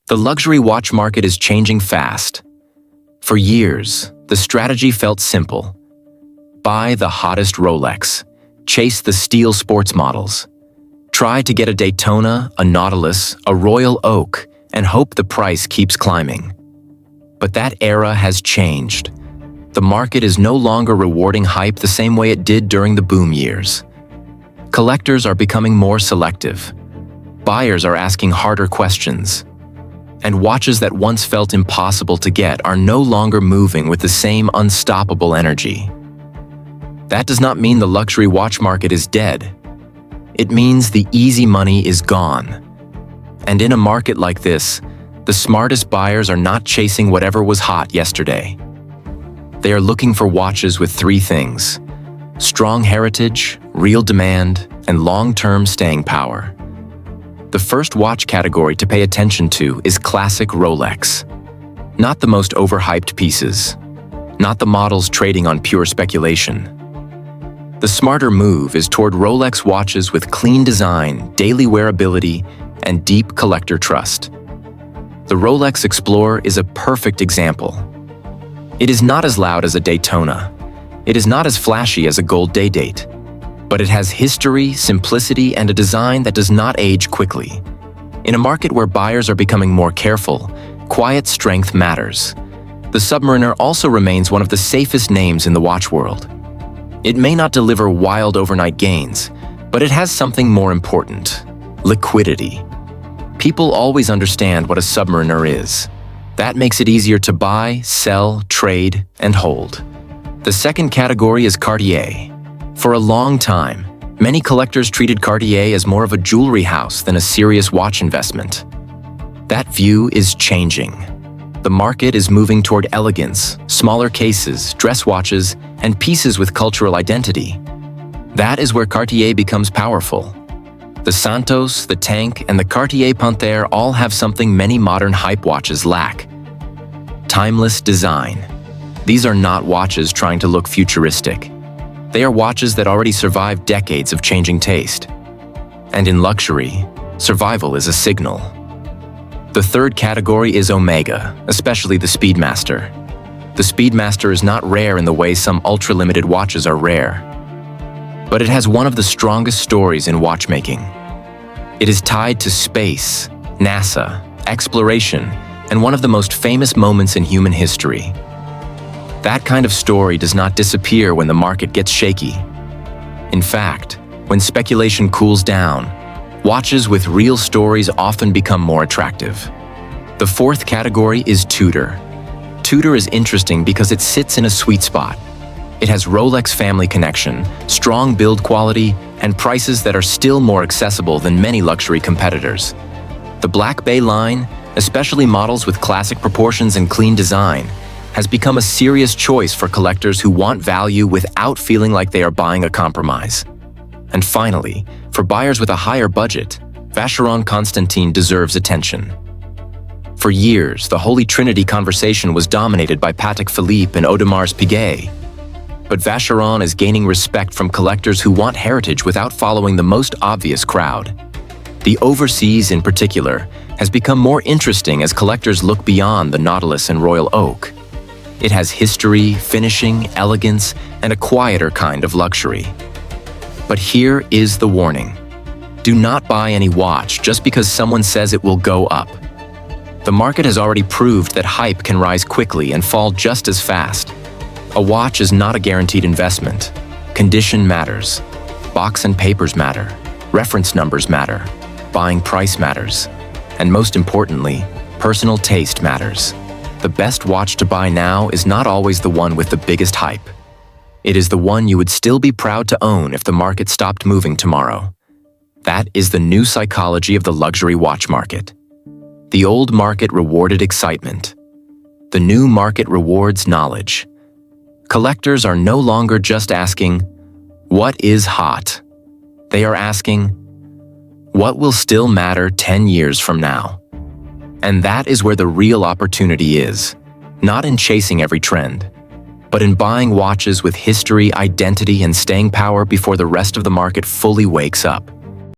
The luxury watch market is changing fast. For years, the strategy felt simple. Buy the hottest Rolex, chase the steel sports models. Try to get a Daytona, a Nautilus, a Royal Oak, and hope the price keeps climbing. But that era has changed. The market is no longer rewarding hype the same way it did during the boom years. Collectors are becoming more selective. Buyers are asking harder questions. And watches that once felt impossible to get are no longer moving with the same unstoppable energy. That does not mean the luxury watch market is dead. It means the easy money is gone. And in a market like this, the smartest buyers are not chasing whatever was hot yesterday. They are looking for watches with three things: strong heritage, real demand, and long-term staying power. The first watch category to pay attention to is classic Rolex. Not the most overhyped pieces, not the models trading on pure speculation. The smarter move is toward Rolex watches with clean design, daily wearability, and deep collector trust. The Rolex Explorer is a perfect example. It is not as loud as a Daytona. It is not as flashy as a gold day-date. But it has history, simplicity, and a design that does not age quickly. In a market where buyers are becoming more careful, quiet strength matters. The Submariner also remains one of the safest names in the watch world. It may not deliver wild overnight gains, but it has something more important: liquidity. People always understand what a Submariner is. That makes it easier to buy, sell, trade, and hold. The second category is Cartier. For a long time, many collectors treated Cartier as more of a jewelry house than a serious watch investment. That view is changing. The market is moving toward elegance, smaller cases, dress watches, and pieces with cultural identity. That is where Cartier becomes powerful. The Santos, the Tank, and the Cartier Panthère all have something many modern hype watches lack: timeless design. These are not watches trying to look futuristic. They are watches that already survived decades of changing taste. And in luxury, survival is a signal. The third category is Omega, especially the Speedmaster. The Speedmaster is not rare in the way some ultra-limited watches are rare. But it has one of the strongest stories in watchmaking. It is tied to space, NASA, exploration, and one of the most famous moments in human history. That kind of story does not disappear when the market gets shaky. In fact, when speculation cools down, watches with real stories often become more attractive. The fourth category is Tudor. Tudor is interesting because it sits in a sweet spot. It has Rolex family connection, strong build quality, and prices that are still more accessible than many luxury competitors. The Black Bay line, especially models with classic proportions and clean design, has become a serious choice for collectors who want value without feeling like they are buying a compromise. And finally, for buyers with a higher budget, Vacheron Constantin deserves attention. For years, the Holy Trinity conversation was dominated by Patek Philippe and Audemars Piguet. But Vacheron is gaining respect from collectors who want heritage without following the most obvious crowd. The overseas, in particular, has become more interesting as collectors look beyond the Nautilus and Royal Oak. It has history, finishing, elegance, and a quieter kind of luxury. But here is the warning. Do not buy any watch just because someone says it will go up. The market has already proved that hype can rise quickly and fall just as fast. A watch is not a guaranteed investment. Condition matters. Box and papers matter. Reference numbers matter. Buying price matters. And most importantly, personal taste matters. The best watch to buy now is not always the one with the biggest hype. It is the one you would still be proud to own if the market stopped moving tomorrow. That is the new psychology of the luxury watch market. The old market rewarded excitement. The new market rewards knowledge. Collectors are no longer just asking, "What is hot?" They are asking, "What will still matter 10 years from now?" And that is where the real opportunity is, not in chasing every trend, but in buying watches with history, identity, and staying power before the rest of the market fully wakes up.